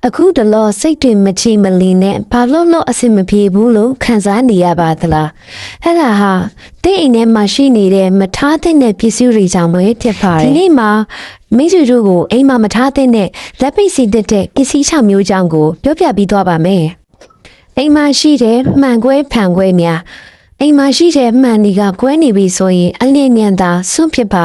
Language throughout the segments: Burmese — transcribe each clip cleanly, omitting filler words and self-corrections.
အခုတလောစိတ်တွေမချမလီနဲ့ဘာလို့အဆင်မပြေဘူးလို့ခံစားနေရပါသလားအဲ့ဒါဟာတဲ့အိမ်ထဲမှာရှိနေတဲ့မထားတဲ့ပစ္စည်းတွေကြောင့်ပဲဖြစ်ပါတယ်ဒီနေ့မှာမိတ်ဆွေတို့ကိုအိမ်မှာမထားတဲ့လက်ပိတ်စီတဲ့ပစ္စည်း6မျိုးကြောင့်ကိုပြောပြပြီးသွားပါမယ်အိမ်မှာရှိတဲ့မှန်ခွဲဖန်ခွဲများအိမ်မှာရှိတဲ့မှန်တွေကကွဲနေပြီဆိုရင်အလင်းမြန်သာစွန့်ဖြစ်ပါ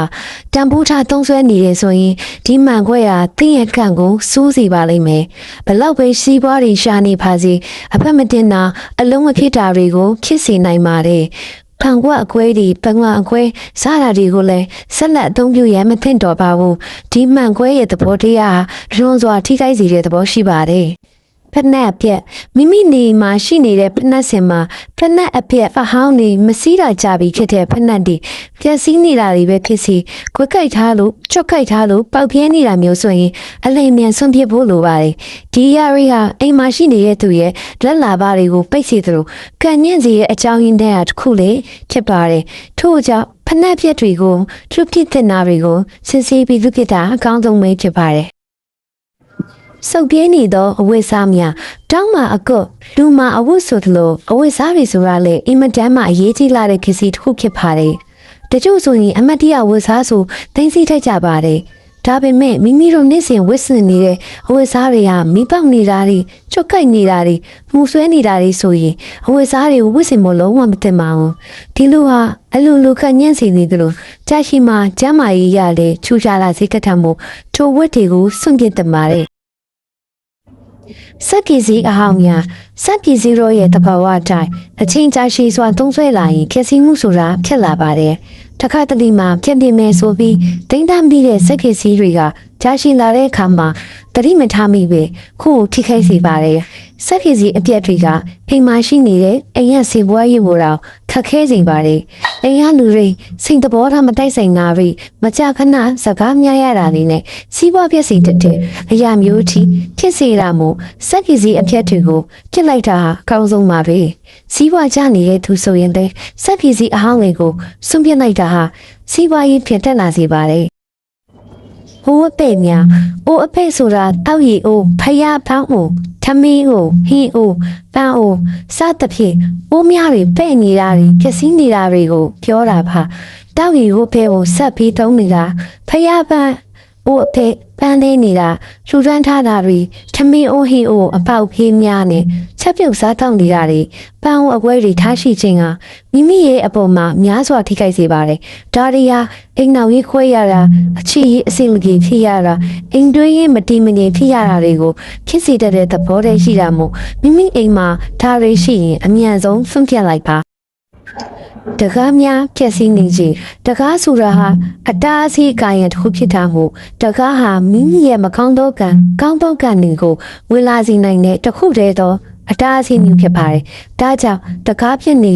တံပိုးထားသုံးဆွဲနေတယ်ဆိုရင်ဒီမှန်ခွဲဟာတင်းရဲ့ကန့်ကိုစိုးစီပါလိမ့်မယ်ဘလောက်ပဲစီးပွားတွေရှာနေပါစေအဖက်မတင်တာအလုံးမဖြစ်တာတွေကိုဖြစ်စေနိုင်ပါတယ်ဖန်ခွက်အကွဲတွေပငွာအကွဲစားတာတွေကိုလည်းဆက်လက်အသုံးပြုရမသင့်တော်ပါဘူးဒီမှန်ခွဲရဲ့သဘောတရားလွန်စွာထိခိုက်စေတဲ့သဘောရှိပါတယ်ဖက်နက်အပြက်မိမိနေမှာရှိနေတဲ့ဖက်နက်စင်မှာဖက်နက်အပြက်ဖဟောင်းနေမစည်းတာကြပြီးဖြစ်တဲ့ဖက်နက်တွေပျက်စီးနေတာတွေပဲဖြစ်စီခွက်ကြိုက်ထားလို့ချွတ်ကြိုက်ထားလို့ပေါက်ပြဲနေတာမျိုးဆိုရင်အလိမ်မြန်ဆွန့်ပစ်ဖို့လိုပါတယ်ဒီရရီဟာအိမ်မှာရှိနေတဲ့သူရဲ့လက်လာပါတွေကိုပိတ်စီသလိုကန်ညံ့စီရဲ့အကြောင်းရင်းတဲ့တစ်ခုလေဖြစ်ပါတယ်ထို့ကြောင့်ဖက်နက်ပြက်တွေကိုသူဖြစ်တဲ့နာတွေကိုစစ်ဆေးပြီးလူဖြစ်တာအကောင်းဆုံးပဲဖြစ်ပါတယ်စုပ်ပြင်းနေသောအဝတ်စားများတောင်းမှာအကုတ်လူမှာအဝတ်ဆိုသလိုအဝတ်စားတွေဆိုတာလေအင်မတန်မှအရေးကြီးလာတဲ့ခစီတစ်ခုဖြစ်ပါတယ်တချို့ဆိုရင်အမတ်တရဝတ်စားဆိုတိုင်းစီထိုက်ကြပါတယ်ဒါပေမဲ့မိမိတို့နေ့စဉ်ဝတ်ဆင်နေတဲ့အဝတ်စားတွေဟာမိပေါက်နေတာတွေချွတ်ကိုက်နေတာတွေမှုဆွဲနေတာတွေဆိုရင်အဝတ်စားတွေဝတ်ဆင်ဖို့လုံးဝမသင့်ပါဘူးဒီလိုဟာအလိုလိုခညံ့စီနေသလိုကြာရှိမှကျမ်းမာရေးရလေချူချလာစိတ်ကထမှုထိုဝတ်တွေကိုစွန့်ပစ်တတ်ပါတယ်စက်ပစ္စည်းအဟောင်းများစက်ပစ္စည်းတို့ရဲ့တဘာဝအတိုင်းအချိန်ကြာရှည်စွာသုံးဆွဲလာရင်ခက်စီမှုဆိုတာဖြစ်လာပါတယ်။တစ်ခါတလေမှာပြင်ပြမယ်ဆိုပြီးတိမ့်တမ်းပြီးတဲ့စက်ပစ္စည်းတွေကကြာရှည်လာတဲ့အခါမှာတတိမထားမိပဲခုထိခိုက်စေပါတယ်။စက်ပစ္စည်းအပြက်တွေကအိမ်မှာရှိနေတဲ့အိမ်ရစီပွားရေးကိုတော့ခက်ခဲစေပါတယ်။အိမ်ရလူတွေစိတ်တဘောထားမတိုက်ဆိုင်တာတွေမကြခဏစကားများရတာတွေနဲ့စီးပွားပြည့်စုံတဲ့အရာမျိုးထိဖြစ်စေတာမို့စက်ပစ္စည်းအပြက်တွေကိုပြစ်လိုက်တာအကောင်းဆုံးပါပဲစီးပွားကြနေတဲ့သူဆိုရင်လည်းစက်ပစ္စည်းအဟောင်းတွေကိုစွန့်ပစ်လိုက်တာဟာစီးပွားရေးဖြစ်တက်လာစေပါတယ်ဟိုအပဲ့များအိုအပဲ့ဆိုတာတောက်ရီအိုဖယားဖောင်းအိုထမင်းအိုဟင်းအိုပန်းအိုစသဖြင့်အိုးများတွေပဲ့နေတာတွေပျက်စီးနေတာတွေကိုပြောတာပါတောက်ရီဟိုဖဲကိုဆက်ပြီးသုံးနေတာဖယားပန်းအိုအပဲ့ပန်းလေးနေတာထူထမ်းထားတာတွေထမင်းအိုးဟင်းအိုအပေါက်ဖေးများနဲ့ချက်ပြုတ်စားတောင်းနေတာတွေပန်းအိုအကွဲတွေထားရှိခြင်းကမိမိရဲ့အပေါ်မှာများစွာထိခိုက်စေပါတယ်ဒါရီယာအိမ်နောက်ရေးခွဲရတာအချီရေးအစိမကြီးဖြစ်ရတာအိမ်တွင်းရေးမတည်မငြိမ်ဖြစ်ရတာတွေကိုဖြစ်စေတဲ့သဘောတည်းရှိတာမို့မိမိအိမ်မှာဒါရီရှိရင်အမြန်ဆုံးဆွန့်ပြတ်လိုက်ပါတကားများဖြည့်ဆည်းနေခြင်းတကားဆိုတာဟာအတားအဆီးကာယံတစ်ခုဖြစ်တာမို့တကားဟာမိမိရဲ့မကောင်းသောကံကောင်းသောကံတွေကိုဝင်လာစေနိုင်တဲ့တစ်ခုတည်းသောအတားအဆီးမျိုးဖြစ်ပါတယ်။ဒါကြောင့်တကားဖြစ်နေ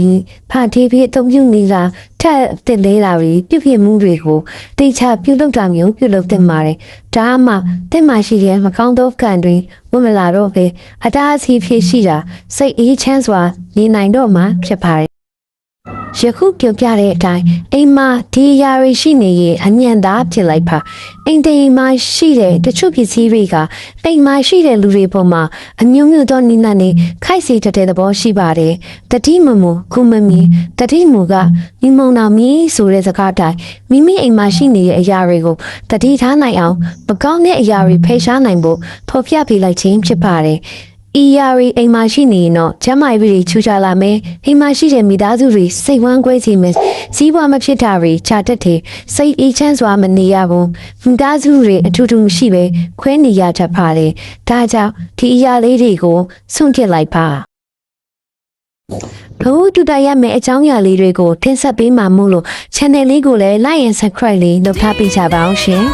ဖန်တီးပြီးအသုံးပြုနေတာထက်တင်လေးတာတွေပြုဖြစ်မှုတွေကိုတိကျပြုလုပ်တာမျိုးပြုလုပ်တင်ပါတယ်။ဒါမှတင်မရှိတဲ့မကောင်းသောကံတွေဝင်မလာတော့ပဲအတားအဆီးဖြစ်ရှိတာစိတ်အေးချမ်းစွာနေနိုင်တော့မှဖြစ်ပါတယ်ယခုပြောပြတဲ့အတိုင်းအိမ်မှာဒီအရာတွေရှိနေရင်အညံ့သားဖြစ်လိုက်ပါအိမ်တိမ်မှာရှိတဲ့တချို့ပစ္စည်းတွေကအိမ်မှာရှိတဲ့လူတွေပေါ်မှာအမျိုးမျိုးသောနိလန့်နေခိုက်စေတတ်တဲ့သဘောရှိပါတယ်တတိမမကုမမီတတိမူကမိမုံနာမီဆိုတဲ့စကားတိုင်းမိမိအိမ်မှာရှိနေတဲ့အရာတွေကိုတတိထားနိုင်အောင်မကောင်းတဲ့အရာတွေဖယ်ရှားနိုင်ဖို့ဖော်ပြပေးလိုက်ခြင်းဖြစ်ပါတယ်ဤယာရီအိမ်မှာရှိနေရင်တော့ကျမကြီးတွေချူချလာမယ်အိမ်မှာရှိတဲ့မိသားစုတွေစိတ်ဝမ်းကွဲစေမယ်စီးပွားမဖြစ်တာတွေခြာတက်တယ်စိတ်အေးချမ်းစွာမနေရဘူးမိသားစုတွေအထူးထူးမရှိပဲခွဲနေရတတ်ပါတယ်ဒါကြောင့်ဒီအရာလေးတွေကိုစွန့်ပစ်လိုက်ပါဘုဒ္ဓတရားရမယ့်အကြောင်းအရာလေးတွေကိုတင်ဆက်ပေးမှာမို့လို့ channel လေးကိုလည်း like and subscribe လေးလုပ်ထားပေးကြပါအောင်ရှင်